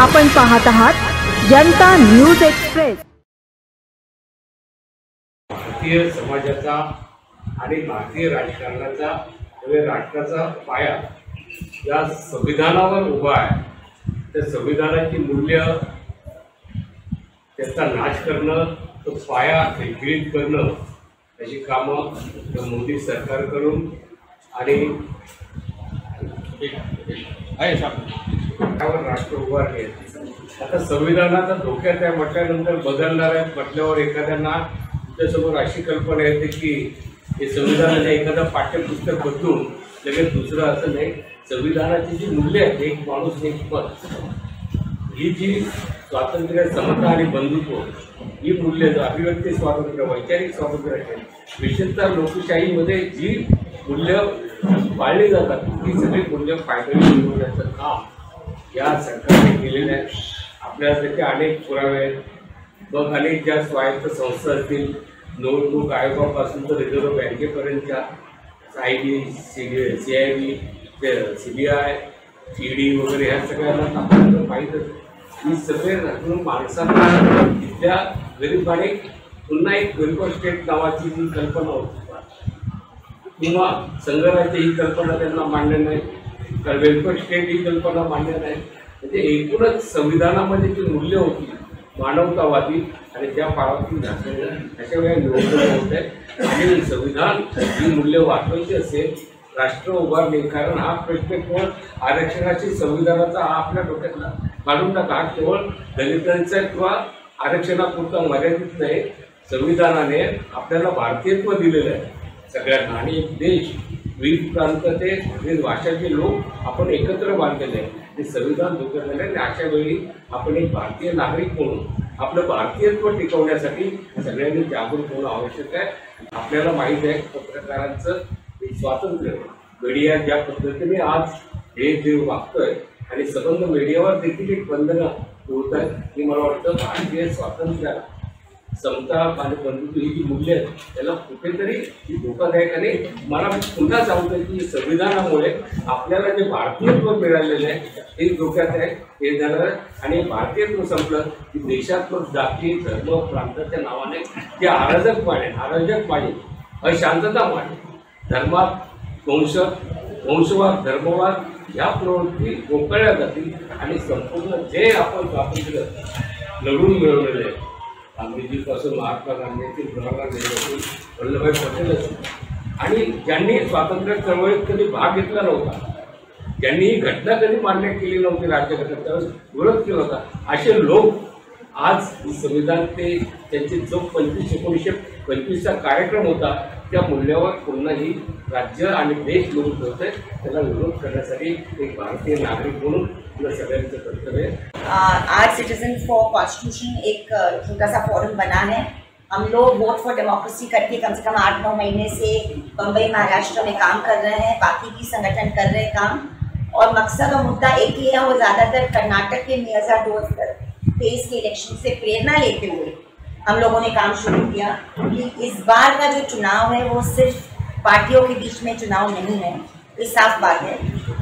आपण पाहत आहात जनता न्यूज एक्सप्रेस। भारतीय समाजाचा आणि भारतीय राजकारणाचा राष्ट्राचा पाया या संविधानावर उभा आहे। त्या संविधानाची मूल्य त्याचा नाश करणं, तो पाया विकृत करणं अशी कामं मोदी सरकारकडून आणि त्यावर राष्ट्र उभारले। आता संविधानाचा धोक्यात आहे म्हटल्यानंतर बदलणार आहे म्हटल्यावर एखाद्यांना तुमच्यासमोर अशी कल्पना येते की हे संविधानाचं एखादं पाठ्यपुस्तक बदलून लगेच दुसरं असं नाही। संविधानाची जी मूल्य आहेत, एक माणूस एक पद, ही जी स्वातंत्र्य, समता आणि बंधुत्व ही मूल्य, अभिव्यक्ती स्वातंत्र्य, वैचारिक स्वातंत्र्य आहे, विशेषतः लोकशाहीमध्ये जी मूल्य पाळली जातात ही सगळी मूल्य फायद्याने मिळवण्याचं काम या सरकारने केलेलं आहे। आपल्यासाठी अनेक पुरावे आहेत। मग अनेक ज्या स्वायत्त संस्था असतील, निवडणूक आयोगापासून तर reserve बँकेपर्यंतच्या IB, CIB, CBI, ED वगैरे ह्या सगळ्यांना आपल्याला माहीतच, ही सगळे राखून माणसांना तिथल्या गरिबाने पुन्हा एक वेलफेअर स्टेट नावाची जी कल्पना होती किंवा संघराज्य ही कल्पना त्यांना मान्य नाही, तर वेलफेअर स्टेट ही कल्पना मान्य नाही। म्हणजे एकूणच संविधानामध्ये जी मूल्य होती मानवतावादी आणि त्या पारावती झालेल्या अशा वेळा निवडणुका होत आहे। आणि संविधान ही मूल्य वाचवायची असेल, राष्ट्र उभारणे, कारण हा प्रश्न केवळ आरक्षणाची संविधानाचा हा आपल्या डोक्यातला काढून टाका, हा केवळ दलितांचा किंवा आरक्षणापुरता मर्यादित नाही। संविधानाने आपल्याला भारतीयत्व दिलेलं आहे सगळ्यांना, आणि एक देश, विविध प्रांताचे, विविध भाषाचे लोक आपण एकत्र बांधलेले आहे। ते संविधान धोक्यात आले आणि अशा वेळी आपण एक भारतीय नागरिक म्हणून आपलं भारतीयत्व टिकवण्यासाठी सगळ्यांनी जागरूक होणं आवश्यक आहे। आपल्याला माहीत आहे पत्रकारांचं एक स्वातंत्र्य, मीडिया ज्या पद्धतीने आज हे जे वागतोय आणि संबंध मीडियावर देखील एक बंधनं होत आहेत, की मला वाटतं भारतीय स्वातंत्र्याला, समता आणि बंधुत्व ही जी मूल्य आहेत त्याला कुठेतरी धोकादायक, आणि मला पुन्हा सांगतो की संविधानामुळे आपल्याला जे भारतीयत्व मिळालेलं आहे ते धोक्यात आहे, हे झालं। आणि भारतीयत्व संपलं की देशात जाती, धर्म, प्रांताच्या नावाने जे अराजक माने, अशांतता माने, धर्मात वंशवाद, धर्मवाद या प्रवृत्ती गोकळल्या जातील आणि संपूर्ण जे आपण स्वातंत्र्य लढून मिळवलेले आहे, गांधीजीपासून महात्मा गांधी, जवाहरलाल नेहरू, वल्लभभाई पटेल असतील, आणि ज्यांनी स्वातंत्र्य चळवळीत कधी भाग घेतला नव्हता, ज्यांनी ही घटना कधी मान्य केली नव्हती, राज्यघटना त्यावेळेस विरोध केला होता, असे लोक आज संविधान, ते त्यांचे जो 1925चा कार्यक्रम होता त्या मूल्यावर पुन्हाही राज्य आणि देश लढत होते, त्याला विरोध करण्यासाठी एक भारतीय नागरिक म्हणून सगळ्यांचं कर्तव्य आहे। आज सिटीजन फॉर कॉन्स्टिट्यूशन एक छोटा सा फोरम बना है। हम लोग वोट फॉर डेमोक्रेसी करके कम से कम 8-9 महीने से बम्बई, महाराष्ट्र में काम कर रहे हैं, बाकी भी संगठन कर रहे हैं काम, और मकसद और मुद्दा एक ही है, वो ज़्यादातर कर्नाटक के 2023 के इलेक्शन से प्रेरणा लेते हुए हम लोगों ने काम शुरू किया कि इस बार का जो चुनाव है वो सिर्फ पार्टियों के बीच में चुनाव नहीं है, ये साफ बात है,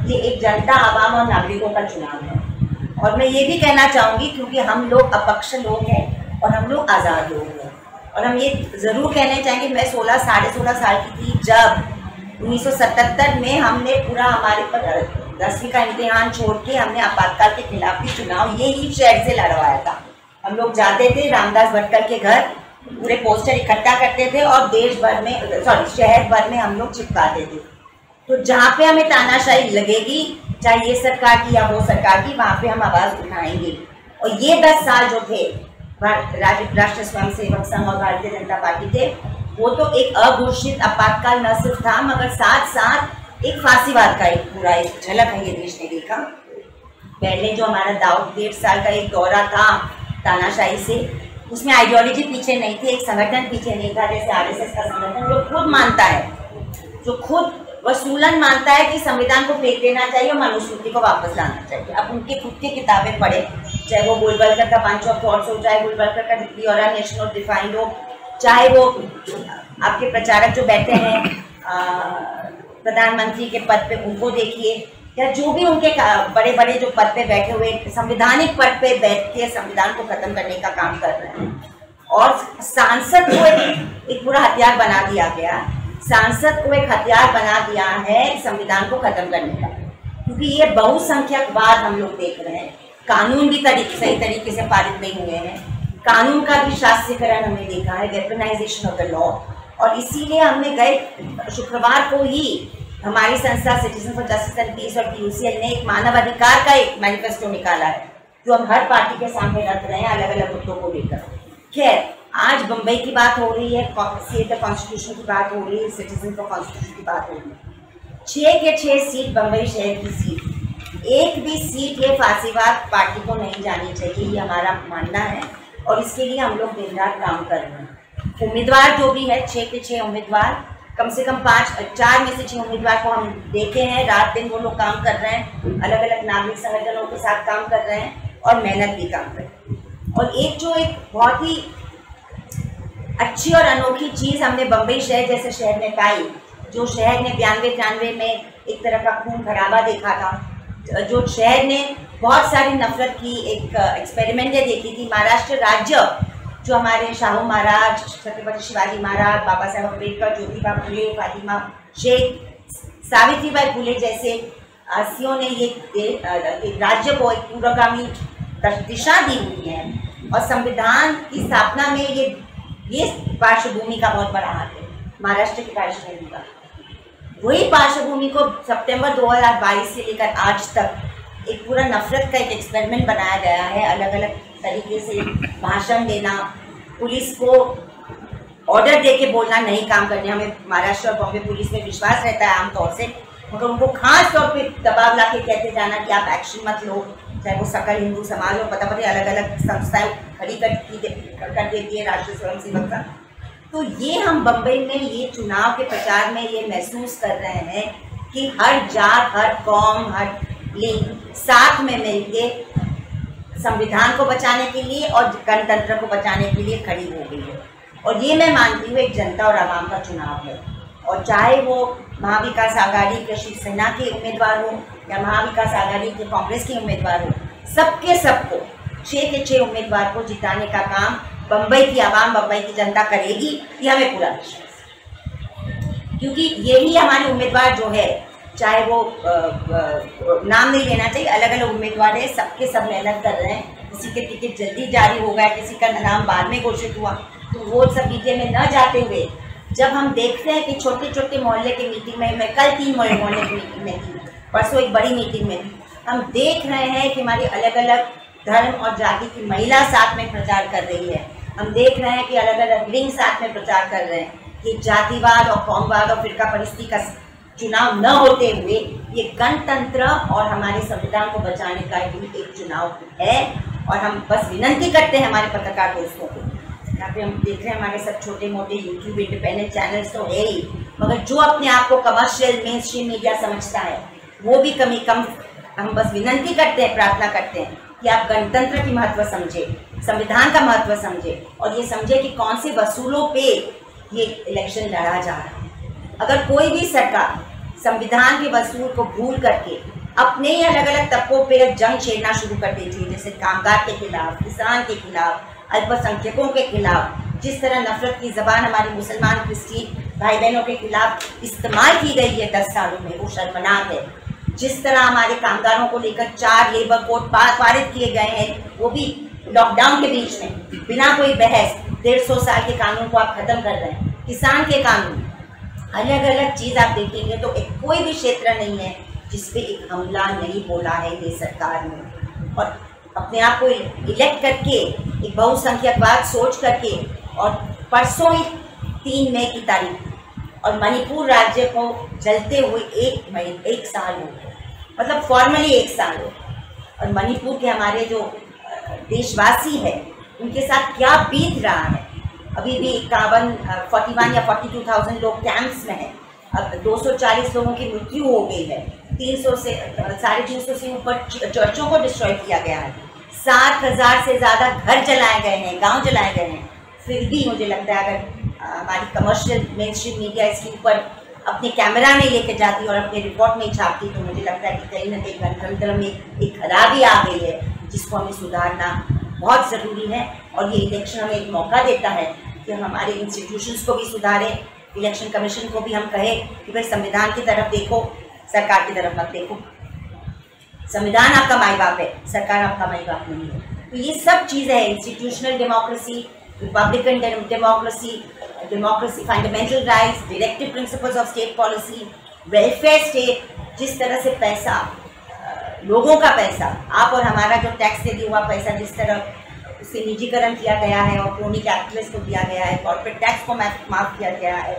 ये एक जनता, आवाम और नागरिकों का चुनाव है। और मैं ये भी कहना चाहूँगी क्योंकि हम लोग अपक्ष लोग हैं और हम लोग आज़ाद लोग हैं, और हम ये ज़रूर कहना चाहेंगे, मैं 16-16.5 साल की थी जब 1977 में हमने पूरा हमारे पर 10वीं का इम्तिहान छोड़ के हमने आपातकाल के खिलाफ भी चुनाव यही शहर से लड़वाया था। हम लोग जाते थे रामदास भटकर के घर, पूरे पोस्टर इकट्ठा करते थे और शहर भर में हम लोग चिपकाते थे। तो जहाँ पे हमें तानाशाही लगेगी, चाहे ये सरकार की या वो सरकार की, वहाँ पे हम आवाज़ उठाएंगे। और ये 10 साल जो थे राष्ट्रीय स्वयंसेवक संघ और भारतीय जनता पार्टी थे, वो तो एक अघोषित आपातकाल न सिर्फ था, मगर साथ साथ एक फांसीवाद का एक पूरा एक झलक है ये देश ने देखा। पहले जो हमारा 1.5 साल का एक दौरा था तानाशाही से, उसमें आइडियोलॉजी पीछे नहीं थी, एक संगठन पीछे नहीं था, जैसे RSS का संगठन जो खुद मानता है, जो खुद वसूलन मानता है कि संविधान को फेंक देना चाहिए और मनुस्मृति को वापस लाना चाहिए। अब उनके खुद की किताबें पढ़े, चाहे वो गोलवलकर का बंच ऑफ थॉट्स हो, चाहे गोलवलकर का the aura nation of defined हो, चाहे वो आपके प्रचारक जो बैठे हैं प्रधानमंत्री के पद पे, उनको देखिए, या जो भी उनके बड़े बड़े जो पद पे बैठे हुए संवैधानिक पद पे बैठ के संविधान को खत्म करने का काम कर रहे हैं। और सांसद को एक पूरा हथियार बना दिया गया, सांसद को एक हथियार बना दिया है संविधान को खत्म करने का, क्योंकि ये बहुसंख्यकवाद हम लोग देख रहे हैं। कानून भी सही तरीके से पारित नहीं हुए हैं, कानून का भी शास्त्रीकरण हमने देखा है, वेपनाइजेशन ऑफ द लॉ। और इसीलिए हमने गए शुक्रवार को ही हमारी संस्था Citizen for Justice and Peace और PUCL ने एक मानव अधिकार का एक मैनिफेस्टो निकाला है, जो हम हर पार्टी के सामने रख रहे हैं अलग अलग मुद्दों को लेकर। खैर, आज बम्बई की बात हो रही है, CA द कॉन्स्टिट्यूशन की बात हो रही है, सिटीजन फॉर कॉन्स्टिट्यूशन की बात हो रही है। 6 के 6 सीट बम्बई शहर की सीट, एक भी सीट ये फांसीवाद पार्टी को नहीं जानी चाहिए, ये हमारा मानना है। और इसके लिए हम लोग दिन रात काम कर रहे हैं। उम्मीदवार जो भी है 6 के 6 उम्मीदवार, कम से कम 4 में से 6 उम्मीदवार को हम देखे हैं, रात दिन वो लोग काम कर रहे हैं, अलग अलग नागरिक संगठनों के साथ काम कर रहे हैं और मेहनत भी काम कर रहे हैं। और एक बहुत ही अच्छी और अनोखी चीज़ हमने बम्बई शहर जैसे शहर में पाई, जो शहर ने 92-93 में एक तरह का खून खराबा देखा था, जो शहर ने बहुत सारी नफरत की एक एक्सपेरिमेंटें देखी थी। महाराष्ट्र राज्य जो हमारे शाहू महाराज, छत्रपति शिवाजी महाराज, बाबा साहेब अम्बेडकर, ज्योतिबा फुले, फातिमा शेख, सावित्रीबाई फुले जैसे हस्तियों ने ये राज्य को एक पूर्वगामी दिशा दी हुई है। और संविधान की स्थापना में ये पार्श्वभूमि का बहुत बड़ा हाथ है, महाराष्ट्र की पार्श्वभूमि का। वही पार्श्वभूमि को सितंबर 2022 से लेकर आज तक एक पूरा नफरत का एक एक्सपेरिमेंट बनाया गया है। अलग अलग तरीके से भाषण देना, पुलिस को ऑर्डर दे के बोलना नहीं काम करने। हमें महाराष्ट्र और बॉम्बे पुलिस में विश्वास रहता है आमतौर से, मगर उनको खास तौर पे दबाव ला के कहते जाना कि आप एक्शन मत लो, चाहे वो सकल हिंदू समाज हो, पता अलग अलग संस्थाएं खड़ी कर देती है राष्ट्रीय स्वयं सेवक का। तो ये हम बम्बई में ये चुनाव के प्रचार में ये महसूस कर रहे हैं कि हर जात, हर कौम, हर लिंग साथ में मिलके संविधान को बचाने के लिए और गणतंत्र को बचाने के लिए खड़ी हो गई है। और ये मैं मानती हूँ एक जनता और आवाम का चुनाव है। और चाहे वो महाविकास आघाड़ी के शिवसेना के उम्मीदवार हो या महाविकास आघाड़ी के कांग्रेस के उम्मीदवार हो, सबको 6 के 6 उम्मीदवार को जिताने का काम बम्बई की आवाम, बम्बई की जनता करेगी, ये हमें पूरा विश्वास है। क्योंकि यही हमारे उम्मीदवार जो है, चाहे वो नाम नहीं लेना चाहिए, अलग अलग उम्मीदवार है, सबके सब मेहनत कर रहे हैं। किसी के टिकट जल्दी जारी हो गया, किसी का नाम बाद में घोषित हुआ, तो वो सब मीडिया में न जाते हुए जब हम देखते हैं कि छोटे छोटे मोहल्ले की मीटिंग में, मैं कल 3 मोहल्ले की मीटिंग में थी, परसों एक बड़ी मीटिंग में थी, हम देख रहे हैं कि हमारी अलग अलग धर्म और जाति की महिला साथ में प्रचार कर रही है। हम देख रहे हैं कि अलग अलग लिंग साथ में प्रचार कर रहे हैं कि जातिवाद और कौमवाद और फिरका परिस्थिति का चुनाव न होते हुए ये गणतंत्र और हमारे संविधान को बचाने का एक चुनाव है। और हम बस विनती करते हैं हमारे पत्रकार दोस्तों को, यहाँ पे हम देख रहे हैं हमारे सब छोटे मोटे यूट्यूब इंडिपेंडेंट चैनल्स तो है ही, मगर जो अपने आप को कमर्शियल मेन स्ट्रीम मीडिया समझता है वो भी कम। हम बस विनती करते हैं, प्रार्थना करते हैं कि आप गणतंत्र की महत्व समझे, संविधान का महत्व समझे और ये समझे कि कौन से वसूलों पे ये इलेक्शन लड़ा जा रहा है। अगर कोई भी सरकार संविधान के वसूल को भूल करके अपने ही अलग अलग तबकों पे जंग छेड़ना शुरू कर देती है, जैसे कामगार के खिलाफ, किसान के खिलाफ, अल्पसंख्यकों के खिलाफ, जिस तरह नफरत की जबान हमारे मुसलमान क्रिश्चियन भाई बहनों के खिलाफ इस्तेमाल की गई है 10 सालों में, वो शर्मनाक है। जिस तरह हमारे कामगारों को लेकर 4 लेबर कोड पारित किए गए हैं, वो भी लॉकडाउन के बीच में बिना कोई बहस, 150 साल के कानून को आप खत्म कर रहे हैं। किसान के कानून, अलग अलग चीज़ आप देखेंगे तो एक कोई भी क्षेत्र नहीं है जिसपे एक हमला नहीं बोला है ये सरकार ने। और अपने आप को इलेक्ट करके एक बहुसंख्यकवाद सोच करके, और परसों ही 3 मई की तारीख और मणिपुर राज्य को जलते हुए 1 साल हो गया, मतलब फॉर्मली 1 साल हो। और मणिपुर के हमारे जो देशवासी है उनके साथ क्या बीत रहा है। अभी भी 41 या 42,000 लोग कैंप्स में हैं। अब 240 लोगों की मृत्यु हो गई है, 350 से ऊपर चर्चों को डिस्ट्रॉय किया गया है, 7,000 से ज़्यादा घर जलाए गए हैं, गांव जलाए गए हैं। फिर भी मुझे लगता है अगर हमारी कमर्शियल मेन स्ट्रीम मीडिया इसके ऊपर अपने कैमरा में लेकर जाती और अपने रिपोर्ट में छापती, तो मुझे लगता है कि कहीं ना कहीं गणतंत्र में एक खराबी आ गई है, जिसको हमें सुधारना बहुत ज़रूरी है। और ये इलेक्शन हमें एक मौका देता है कि हम हमारे इंस्टीट्यूशंस को भी सुधारें, इलेक्शन कमीशन को भी हम कहें कि भाई संविधान की तरफ देखो, सरकार की तरफ मत देखो। संविधान आपका माई बाप है, सरकार आपका माई बाप नहीं है। तो ये सब चीज़ें हैं, institutional democracy, Republican democracy, democracy, fundamental rights, directive principles of state policy, welfare state, जिस तरह से पैसा, लोगों का पैसा, आप और हमारा जो टैक्स से दिया हुआ पैसा जिस तरह उससे निजीकरण किया गया है और क्रोनी कैपिटलिस्ट को दिया गया है, कॉर्पोरेट टैक्स को माफ़ किया गया है,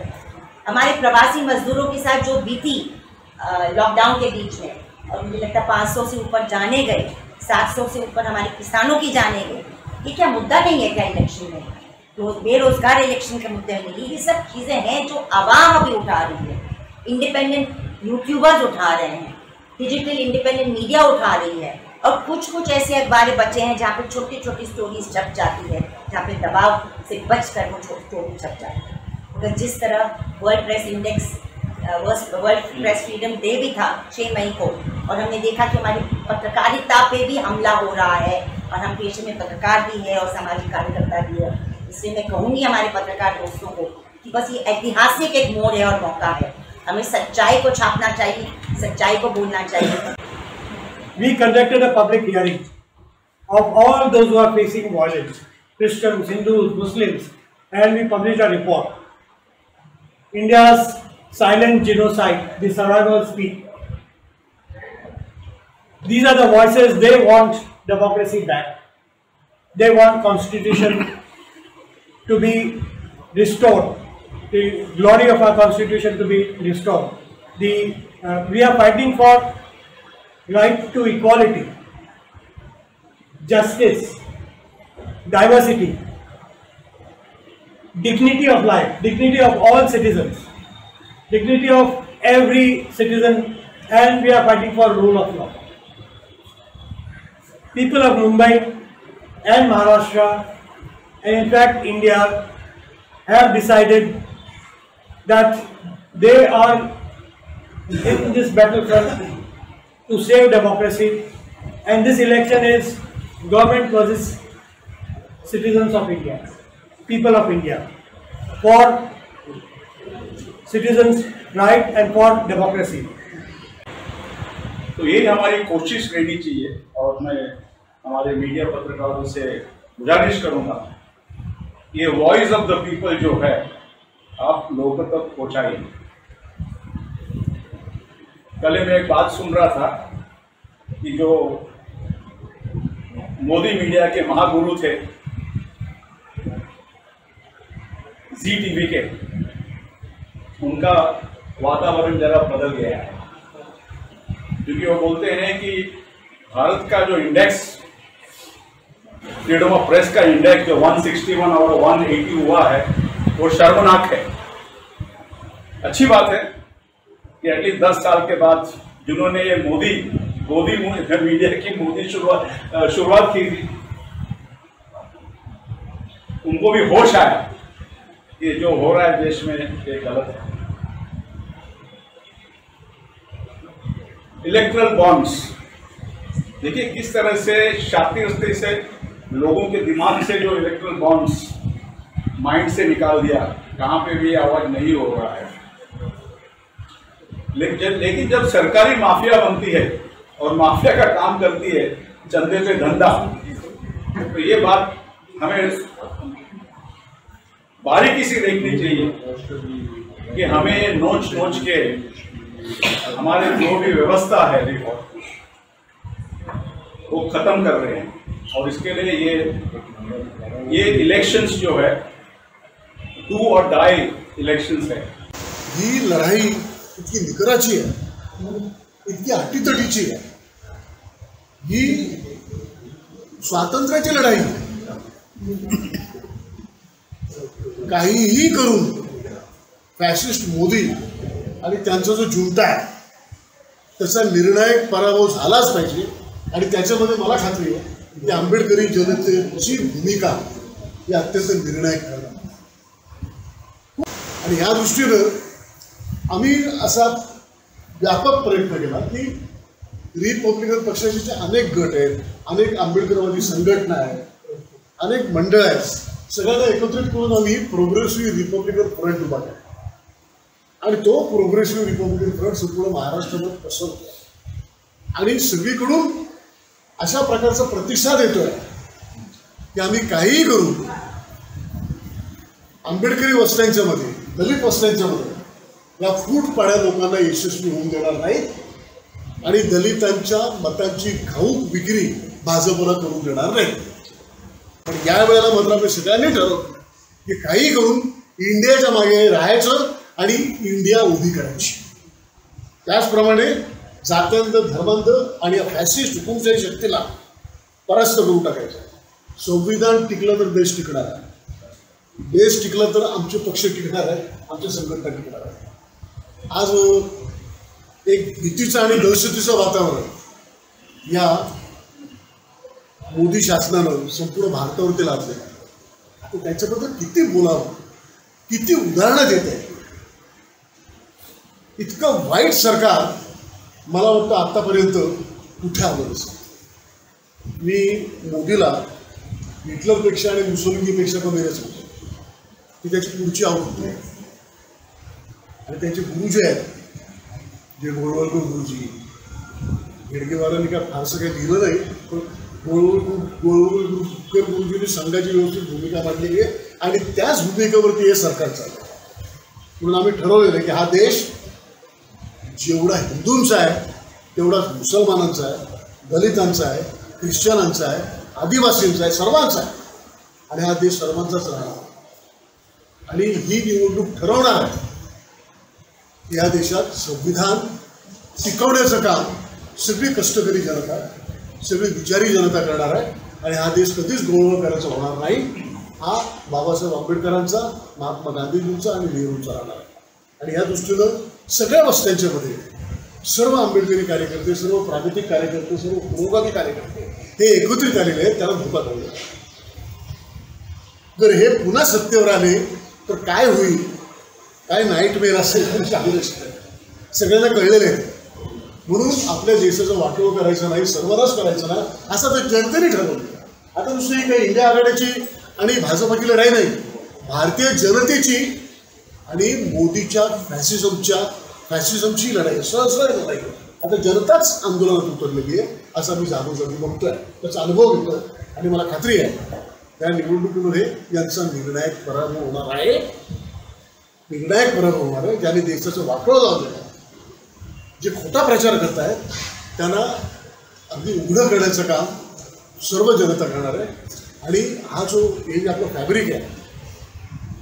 हमारे प्रवासी मजदूरों के साथ जो बीती लॉकडाउन के बीच में, और मुझे लगता है 500 से ऊपर जाने गए, 700 से ऊपर हमारे किसानों की जाने गए, ये क्या मुद्दा नहीं है क्या इलेक्शन में? तो बेरोजगार इलेक्शन के मुद्दे नहीं, ये सब चीज़ें हैं जो आवाम अभी उठा रही है। इंडिपेंडेंट यूट्यूबर्स उठा रहे हैं, डिजिटल इंडिपेंडेंट मीडिया उठा रही है, और कुछ कुछ ऐसे अखबारें बचे हैं जहाँ पे छोटी छोटी स्टोरीज छप जाती है, जहाँ पे दबाव से बच कर वो स्टोरी छप जाती है। अगर जिस तरह world press index, world press freedom day भी था 6 मई को, और हमने देखा कि हमारी पत्रकारिता पे भी हमला हो रहा है, और हम पेशे में पत्रकार भी है और सामाजिक कार्यकर्ता भी है। इसलिए मैं कहूँगी हमारे पत्रकार दोस्तों को कि बस ये ऐतिहासिक एक मोड़ है और मौका है, हमें सच्चाई को छापना चाहिए, सच्चाई को बोलना चाहिए। We conducted a public hearing of all those who are facing violence, Christians, Hindus, Muslims, and we published a report. India's silent genocide, the survivors speak. These are the voices, they want democracy back. They want constitution to be restored, the glory of our constitution to be restored. We are fighting for right to equality, justice, diversity, dignity of life, dignity of all citizens, dignity of every citizen, and we are fighting for rule of law. People of Mumbai and Maharashtra, and in fact India, have decided that they are in this battlefront to save democracy, and this election is government versus citizens of India, people of India, for citizens' right and for democracy. तो यही हमारी कोशिश रहनी चाहिए, और मैं हमारे media पत्रकारों से गुजारिश करूंगा, ये वॉइस ऑफ द पीपल जो है आप लोगों तक पहुंचाइए। कल मैं एक बात सुन रहा था कि जो मोदी मीडिया के महागुरु थे जी टीवी के, उनका वातावरण जरा बदल गया है, क्योंकि वो बोलते हैं कि भारत का जो इंडेक्स, फ्रीडम ऑफ प्रेस का इंडेक्स जो 161 और 180 हुआ है, वो शर्मनाक है। अच्छी बात है कि एटलीस्ट 10 साल के बाद जिन्होंने ये मोदी मीडिया की शुरुआत की थी, उनको भी होश आया कि जो हो रहा है देश में ये गलत है। इलेक्ट्रल बॉन्ड्स देखिए किस तरह से शातिर से लोगों के दिमाग से जो इलेक्ट्रल बॉन्ड्स माइंड से निकाल दिया, कहाँ पे भी आवाज नहीं हो रहा है। लेकिन जब सरकारी माफिया बनती है और माफिया का काम करती है चंदे पे धंधा, तो ये बात हमें बारीकी से देखनी चाहिए कि हमें नोच नोच के हमारे जो भी व्यवस्था है वो खत्म कर रहे हैं। और इसके लिए ये इलेक्शन्स जो है डू और डाई इलेक्शन्स है। ही लढाई इतकी निकराची आहे, इतकी अटीतटीची आहे, ही स्वातंत्र्याची लढाई आहे। काहीही करून फॅशिस्ट मोदी आणि त्यांचा जो झुंटा आहे त्याचा निर्णायक पराभव झालाच पाहिजे। आणि त्याच्यामध्ये मला खात्री आहे की आंबेडकरी जनतेची भूमिका ही अत्यंत निर्णायक ठरणार। आणि या दृष्टीनं आम्ही असा व्यापक प्रयत्न केला की रिपब्लिकन पक्षाचे जे अनेक गट आहेत, अनेक आंबेडकरवादी संघटना आहेत, अनेक मंडळ आहेत, सगळ्यांना एकत्रित करून आम्ही प्रोग्रेसिव्ह रिपब्लिकन फ्रंट उभा केला आणि तो प्रोग्रेसिव्ह रिपब्लिकन फ्रंट संपूर्ण महाराष्ट्रामध्ये पसरतो आणि सगळीकडून अशा प्रकारचा प्रतिसाद येतोय की आम्ही काहीही करू, आंबेडकरी वस्त्यांच्या मध्ये, दलित वस्त्यांच्या मध्ये या फूटपाड्या लोकांना यशस्वी होऊन देणार नाहीत आणि दलितांच्या मतांची घाऊक विक्री भाजपला करून देणार नाही. पण या वेळेला मात्र आम्ही सगळ्यांनी ठरवलं की काही करून इंडियाच्या मागे राहायचं आणि इंडिया उभी करायची. त्याचप्रमाणे जात्यांध, धर्मांध आणि फॅसिस्ट हुकुमशाही शक्तीला परास्त करून टाकायचं. संविधान टिकलं तर देश टिकणार आहे, देश टिकला तर आमचे पक्ष टिकणार आहे, आमच्या संघटना टिकणार आहे. आज एक भीतीचं आणि दहशतीचं वातावरण या मोदी शासनानं संपूर्ण भारतावरती लादले. आता त्याच्याबद्दल किती बोलावं, किती उदाहरणं देत आहे. इतकं वाईट सरकार मला वाटतं आतापर्यंत कुठे आलं नसेल. मी मोदीला हिटलरपेक्षा आणि मुसोलिनीपेक्षा कमी समजतो की त्याची पुढची आवृत्ती आहे आणि त्यांचे गुरु जे आहेत, जे गोळवलकर गुरुजी, हेडगेवारांनी काय फारसं काही दिलं नाही, पण गोळवलकर गुरुजींनी संघाची व्यवस्थित भूमिका मांडलेली आहे आणि त्याच भूमिकेवरती हे सरकार चाललं. म्हणून आम्ही ठरवलेलं आहे की हा देश जेवढा हिंदूंचा आहे तेवढाच मुसलमानांचा आहे, दलितांचा आहे, ख्रिश्चनांचा आहे, आदिवासींचा आहे, सर्वांचा आहे आणि हा देश सर्वांचाच राहणार. आणि ही निवडणूक ठरवणार आहे की या देशात संविधान टिकवण्याचं काम सगळी कष्टकरी जनता, सगळी विचारी जनता करणार आहे आणि हा देश कधीच गोळवळ करायचा होणार नाही. हा बाबासाहेब आंबेडकरांचा, महात्मा गांधीजींचा आणि नेहरूंचा राहणार आहे. आणि या दृष्टीनं सगळ्या वस्त्यांच्या मध्ये सर्व आंबेडकरी कार्यकर्ते, सर्व प्रागतिक कार्यकर्ते, सर्व पुरोगामी कार्यकर्ते हे एकत्रित आलेले आहेत. त्याला धोका कळलं. जर हे पुन्हा सत्तेवर आले तर काय होईल, काय नाईटमेअर असेल तर सांगू शकत. सगळ्यांना कळलेलं आहे. म्हणून आपल्या देशाचं वाटोळं करायचं नाही, सर्वनाश करायचं नाही असं तर जनतेने ठरवलं. आता दुसरी काही इंडिया आघाडीची आणि भाजपाची लढाई नाही, भारतीय जनतेची आणि मोदीच्या फॅसिझमची लढाई, सरळ लढाई. आता जनताच आंदोलनात उतरलेली आहे असं मी जागोजागी बघतोय, त्याचा अनुभव घेतोय आणि मला खात्री आहे त्या निवडणुकीमध्ये यांचा निर्णायक पराभव होणार आहे. निर्णायक पराभव होणार आहे. ज्याने देशाचं वाटोळं लावलेलं आहे, जे खोटा प्रचार करत आहेत त्यांना अगदी उघडं करण्याचं काम सर्व जनता करणार आहे. आणि हा जो हे जे आपलं फॅब्रिक आहे,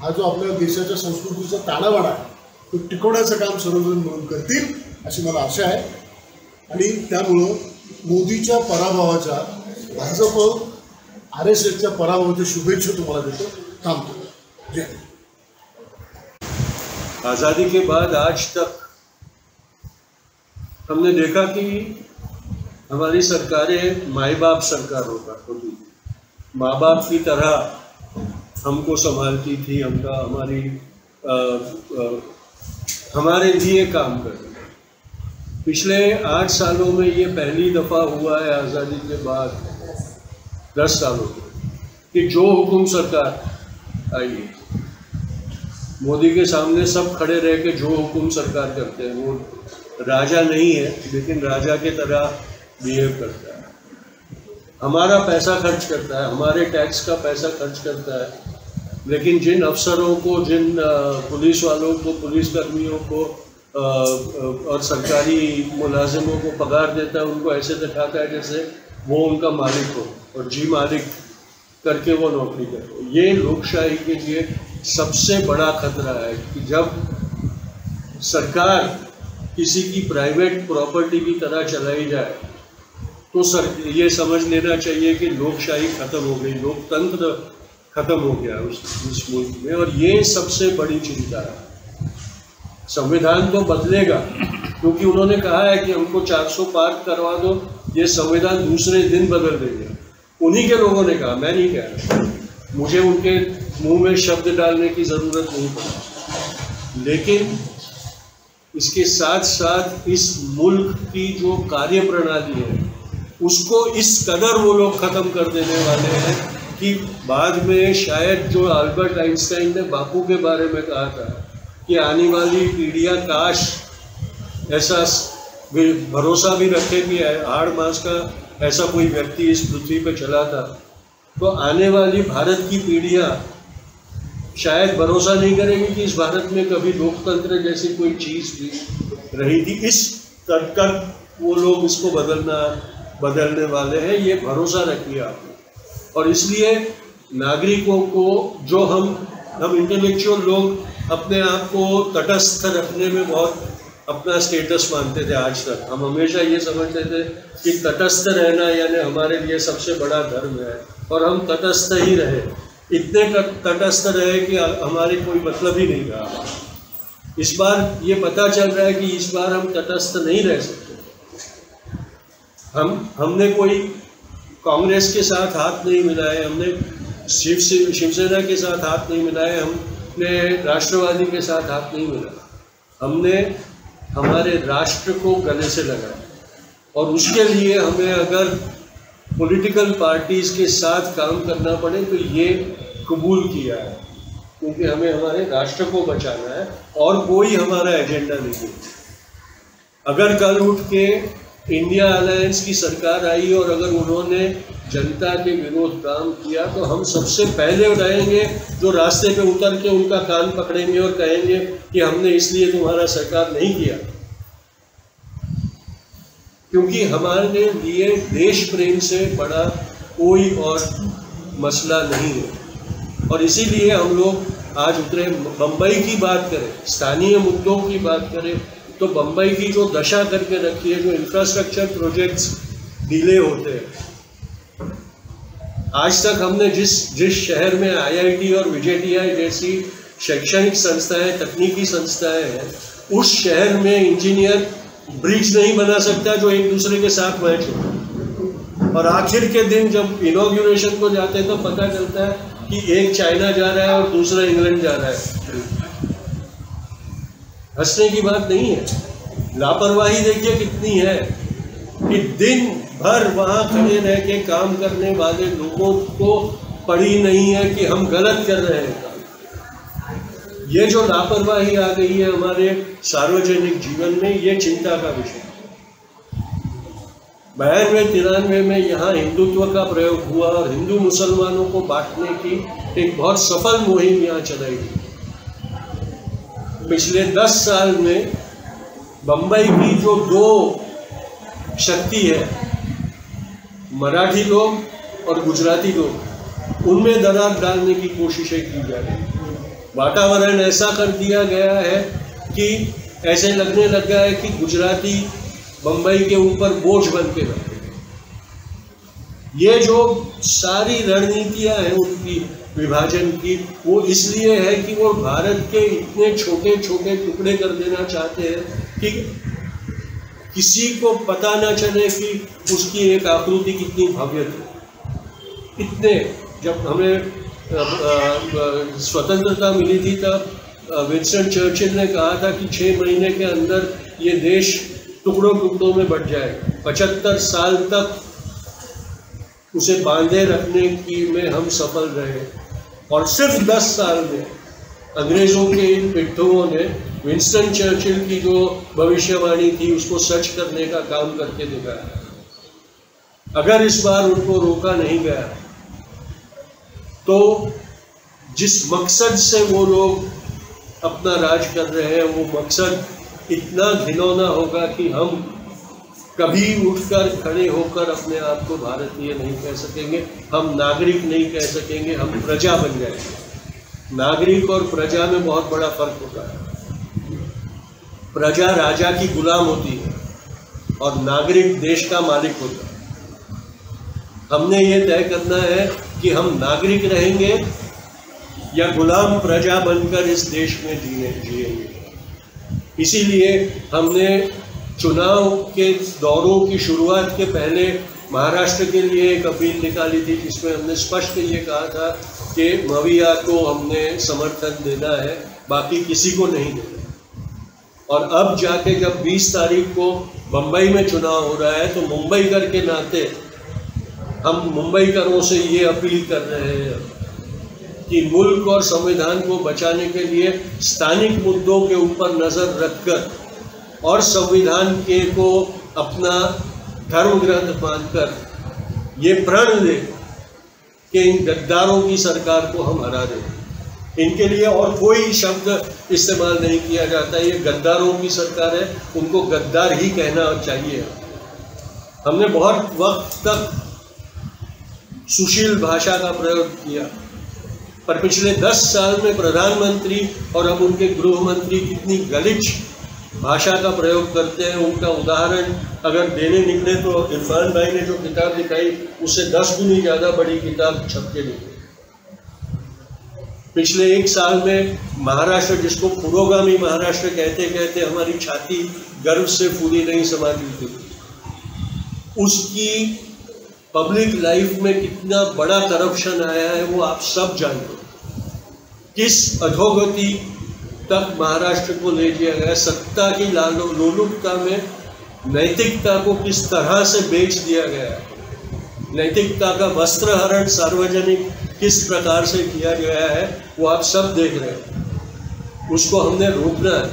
हा जो आपल्या देशाच्या संस्कृतीचा ताणावाडा आहे, तो टिकवण्याचं काम सर्वजण मिळून करतील अशी मला आशा आहे. आणि त्यामुळं मोदीच्या पराभवाच्या, भाजप RSSच्या पराभवाच्या शुभेच्छा तुम्हाला देतो. थांबतो. जय हिंद. आज़ादी के बाद आज तक हमने देखा कि हमारी सरकारें माई बाप सरकार होती, माँ बाप की तरह हमको संभालती थी, हमारे लिए काम करती. पिछले 8 सालों में ये पहली दफ़ा हुआ है आज़ादी के बाद 10 सालों में कि जो हुकुम सरकार आई है, मोदी के सामने सब खड़े रह के जो हुकुम सरकार करते हैं, वो राजा नहीं है लेकिन राजा के तरह बिहेव करता है. हमारा पैसा खर्च करता है, हमारे टैक्स का पैसा खर्च करता है, लेकिन जिन अफसरों को, जिन पुलिस वालों को, पुलिस कर्मियों को और सरकारी मुलाजिमों को पगार देता है, उनको ऐसे दिखाता है जैसे वो उनका मालिक हो और जी मालिक करके वो नौकरी करे. ये लोकशाही के लिए सबसे बड़ा खतरा है कि जब सरकार किसी की प्राइवेट प्रॉपर्टी की तरह चलाई जाए तो ये समझ लेना चाहिए कि लोकशाही खत्म हो गई, लोकतंत्र खत्म हो गया उस मुल्क में. और ये सबसे बड़ी चिंता है. संविधान तो बदलेगा क्योंकि उन्होंने कहा है कि हमको 400 पार करवा दो, ये संविधान दूसरे दिन बदल देंगे. उन्हीं के लोगों ने कहा, मैं नहीं कह रहा, मुझे उनके मुंह में शब्द डालने की ज़रूरत नहीं पड़ी. लेकिन इसके साथ साथ इस मुल्क की जो कार्य प्रणाली है उसको इस कदर वो लोग ख़त्म कर देने वाले हैं कि बाद में शायद जो अल्बर्ट आइंस्टाइन ने बापू के बारे में कहा था कि आने वाली पीढ़ियाँ काश ऐसा भरोसा भी रखे कि हाड़ मास का ऐसा कोई व्यक्ति इस पृथ्वी पर चला था, तो आने वाली भारत की पीढ़ियाँ शायद भरोसा नहीं करेंगी कि इस भारत में कभी लोकतंत्र जैसी कोई चीज़ भी रही थी। इस तक तक वो लोग इसको बदलने वाले हैं, ये भरोसा रखिए आपने। और इसलिए नागरिकों को जो हम इंटेलेक्चुअल लोग अपने आप को तटस्थ रखने में बहुत अपना स्टेटस मानते थे। आज तक हम हमेशा ये समझते थे कि तटस्थ रहना यानी हमारे लिए सबसे बड़ा धर्म है, और हम तटस्थ ही रहे, इतने तटस्थ रहे कि हमारे कोई मतलब ही नहीं रहा। इस बार ये पता चल रहा है कि इस बार हम तटस्थ नहीं रह सकते। हमने कोई कांग्रेस के साथ हाथ नहीं मिलाए, हमने शिवसेना के साथ हाथ नहीं मिलाए, हमने राष्ट्रवादी के साथ हाथ नहीं मिलाया, हमने हमारे राष्ट्र को गले से लगाया। और उसके लिए हमें अगर पॉलिटिकल पार्टीज़ के साथ काम करना पड़े तो ये कबूल किया है, क्योंकि हमें हमारे राष्ट्र को बचाना है और कोई हमारा एजेंडा नहीं है। अगर कल उठ के इंडिया अलायंस की सरकार आई और अगर उन्होंने जनता के विरोध काम किया तो हम सबसे पहले रहेंगे जो रास्ते पे उतर के उनका कान पकड़ेंगे और कहेंगे कि हमने इसलिए तुम्हारा सरकार नहीं किया, क्योंकि हमारे लिए देश प्रेम से बड़ा कोई और मसला नहीं है। और इसीलिए हम लोग आज उतरे। बम्बई की बात करें, स्थानीय मुद्दों की बात करें तो बम्बई की जो दशा करके रखी है, जो इंफ्रास्ट्रक्चर प्रोजेक्ट्स डिले होते हैं, आज तक हमने जिस शहर में IIT और VJTI जैसी शैक्षणिक संस्थाएं, तकनीकी संस्थाएं हैं, उस शहर में इंजीनियर ब्रिज नहीं बना सकता जो एक दूसरे के साथ मैच हो। और आखिर के दिन जब इनॉग्रेशन को जाते हैं तो पता चलता है कि एक चाइना जा रहा है और दूसरा इंग्लैंड जा रहा है। हंसने की बात नहीं है। लापरवाही देखिए कितनी है कि दिन भर वहाँ खड़े रह के काम करने वाले लोगों को पड़ी नहीं है कि हम गलत कर रहे हैं काम। ये जो लापरवाही आ गई है हमारे सार्वजनिक जीवन में, ये चिंता का विषय। 92-93 में यहाँ हिंदुत्व का प्रयोग हुआ और हिंदू मुसलमानों को बांटने की एक बहुत सफल मुहिम यहाँ चलाई गई। पिछले 10 साल में बम्बई की जो दो शक्ति है, मराठी लोग और गुजराती लोग, उनमें दरार डालने की कोशिशें की जा रही। वातावरण ऐसा कर दिया गया है कि ऐसे लगने लगा है कि गुजराती बम्बई के ऊपर बोझ बन के बैठे। ये जो सारी रणनीतियां हैं उनकी विभाजन की, वो इसलिए है कि वो भारत के इतने छोटे छोटे टुकड़े कर देना चाहते हैं कि किसी को पता ना चले कि उसकी एक आकृति कितनी भव्य थी। इतने जब हमें स्वतंत्रता मिली थी तब विंस्टन चर्चिल ने कहा था कि 6 महीने के अंदर ये देश टुकड़ों टुकड़ों में बट जाएगा। 75 साल तक उसे बांधे रखने की में हम सफल रहे और सिर्फ 10 साल में अंग्रेज़ों के इन पिट्ठुओं ने विंस्टन चर्चिल की जो भविष्यवाणी थी उसको सच करने का काम करके दिखाया। अगर इस बार उनको रोका नहीं गया तो जिस मकसद से वो लोग अपना राज कर रहे हैं वो मकसद इतना घिनौना होगा कि हम कभी उठकर खड़े होकर अपने आप को भारतीय नहीं कह सकेंगे, हम नागरिक नहीं कह सकेंगे, हम प्रजा बन जाएंगे। नागरिक और प्रजा में बहुत बड़ा फर्क होता है। प्रजा राजा की गुलाम होती है और नागरिक देश का मालिक होता है। हमने ये तय करना है कि हम नागरिक रहेंगे या गुलाम प्रजा बनकर इस देश में जिएंगे। इसीलिए हमने चुनाव के दौरों की शुरुआत के पहले महाराष्ट्र के लिए एक अपील निकाली थी जिसमें हमने स्पष्ट ये कहा था कि मविया को हमने समर्थन देना है, बाकी किसी को नहीं देना। और अब जाके जब 20 तारीख को बम्बई में चुनाव हो रहा है तो मुंबईकर के नाते हम मुंबईकरों से ये अपील कर रहे हैं कि मुल्क और संविधान को बचाने के लिए स्थानिक मुद्दों के ऊपर नज़र रखकर और संविधान के को अपना धर्म ग्रंथ मानकर ये प्रण ले कि इन गद्दारों की सरकार को हम हरा दें। इनके लिए और कोई शब्द इस्तेमाल नहीं किया जाता। ये गद्दारों की सरकार है, उनको गद्दार ही कहना चाहिए। हमने बहुत वक्त तक सुशील भाषा का प्रयोग किया, पर पिछले 10 साल में प्रधानमंत्री और अब उनके गृह मंत्री कितनी गलिच भाषा का प्रयोग करते हैं, उनका उदाहरण अगर देने निकले तो इरफान भाई ने जो किताब दिखाई उससे 10 गुनी ज़्यादा बड़ी किताब छप के निकली। पिछले 1 साल में महाराष्ट्र, जिसको पुरोगामी महाराष्ट्र कहते कहते हमारी छाती गर्व से फूली नहीं समाती थी, उसकी पब्लिक लाइफ में कितना बड़ा करप्शन आया है वो आप सब जानते हो। किस अधोगति तक महाराष्ट्र को ले जाया गया, सत्ता की लोलुपता में नैतिकता को किस तरह से बेच दिया गया है, नैतिकता का वस्त्रहरण सार्वजनिक किस प्रकार से किया गया है वो आप सब देख रहे हैं। उसको हमने रोकना है।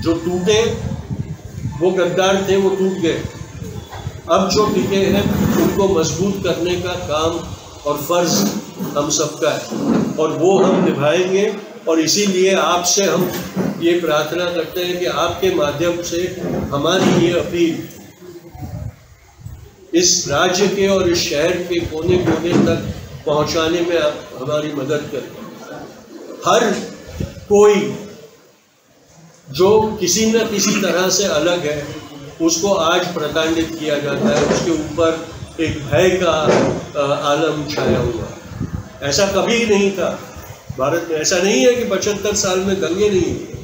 जो टूटे वो गद्दार थे, वो टूट गए। अब जो टिके हैं उनको मजबूत करने का काम और फर्ज हम सबका है और वो हम निभाएंगे। और इसीलिए आपसे हम ये प्रार्थना करते हैं कि आपके माध्यम से हमारी ये अपील इस राज्य के और इस शहर के कोने कोने तक पहुंचाने में आप हमारी मदद करें। हर कोई जो किसी न किसी तरह से अलग है उसको आज प्रताड़ित किया जाता है, उसके ऊपर एक भय का आलम छाया हुआ। ऐसा कभी नहीं था भारत में। ऐसा नहीं है कि 75 साल में दंगे नहीं हुए,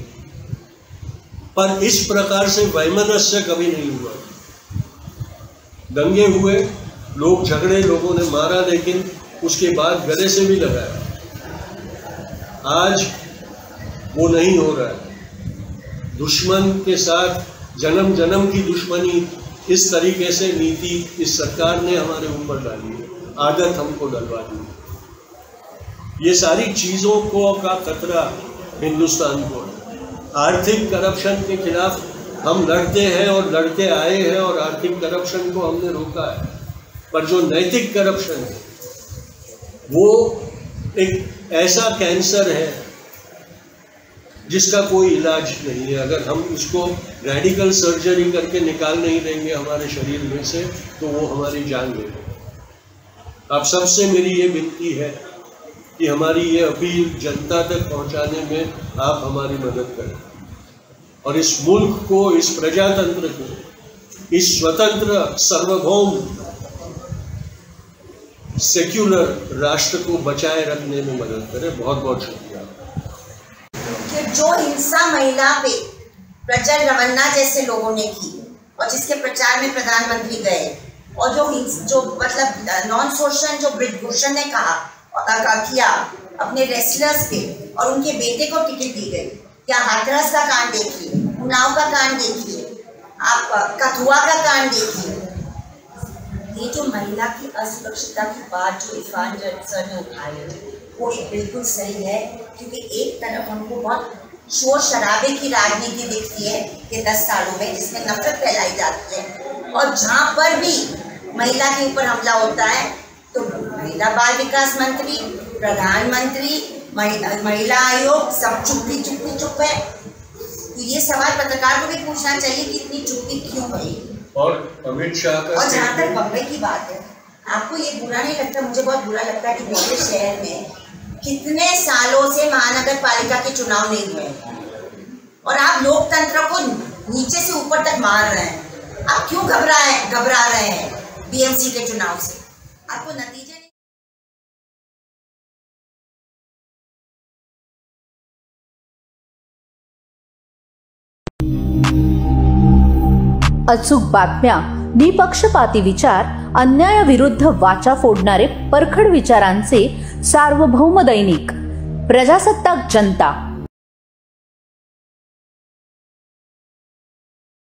पर इस प्रकार से वैमनस्य कभी नहीं हुआ। दंगे हुए, लोग झगड़े, लोगों ने मारा, लेकिन उसके बाद गले से भी लगाया। आज वो नहीं हो रहा है। दुश्मन के साथ जन्म जन्म की दुश्मनी इस तरीके से नीति इस सरकार ने हमारे ऊपर डाली है, आदत हमको डलवा दी है। ये सारी चीज़ों को का खतरा हिंदुस्तान को है। आर्थिक करप्शन के खिलाफ हम लड़ते हैं और लड़ते आए हैं और आर्थिक करप्शन को हमने रोका है, पर जो नैतिक करप्शन है वो एक ऐसा कैंसर है जिसका कोई इलाज नहीं है। अगर हम इसको रेडिकल सर्जरी करके निकाल नहीं देंगे हमारे शरीर में से तो वो हमारी जान ले लेगा। आप सबसे मेरी ये विनती है कि हमारी ये अपील जनता तक पहुंचाने में आप हमारी मदद करें और इस मुल्क को, इस प्रजातंत्र को, इस स्वतंत्र सार्वभौम सेक्युलर राष्ट्र को बचाए रखने में मदद करें। बहुत बहुत शुक्रिया। कि जो हिंसा महिला पे प्रज्वल रमन्ना जैसे लोगों ने की और जिसके प्रचार में प्रधानमंत्री गए और जो मतलब नॉन सोशल जो ब्रिजभूषण ने कहा और किया अपने रेसलर्स पे और उनके बेटे को टिकट दी गई। क्या हाथरस का कांड देखिए, उन्नाव का कांड देखिए, आप कथुआ का कांड देखिए। ये जो महिला की असुरक्षितता की बात जो इरफान सर ने उठाई वो बिल्कुल सही है, क्योंकि एक तरफ हमको बहुत शोर शराबे की राजनीति दिखती है कि 10 सालों में जिसमें नफरत फैलाई जाती है और जहाँ पर भी महिला के ऊपर हमला होता है तो महिला बाल विकास मंत्री, प्रधानमंत्री, महिला आयोग सब चुप है। तो ये सवाल पत्रकार को भी पूछना चाहिए कि इतनी चुप्पी क्यों हुई। और अमित शाह का और जहाँ तक बम्बई की बात है, आपको ये बुरा नहीं लगता, मुझे बहुत बुरा लगता है कि बॉम्बे शहर में कितने सालों से महानगर पालिका के चुनाव नहीं हुए और आप लोकतंत्र को नीचे से ऊपर तक मार रहे हैं। आप क्यों घबरा रहे हैं बीएमसी के चुनाव से? आपको नतीजे अचूक बातम्या, निपक्षपाती विचार, अन्यायाविरुद्ध वाचा फोडणारे परखड विचारांचे सार्वभौम दैनिक प्रजासत्ताक जनता।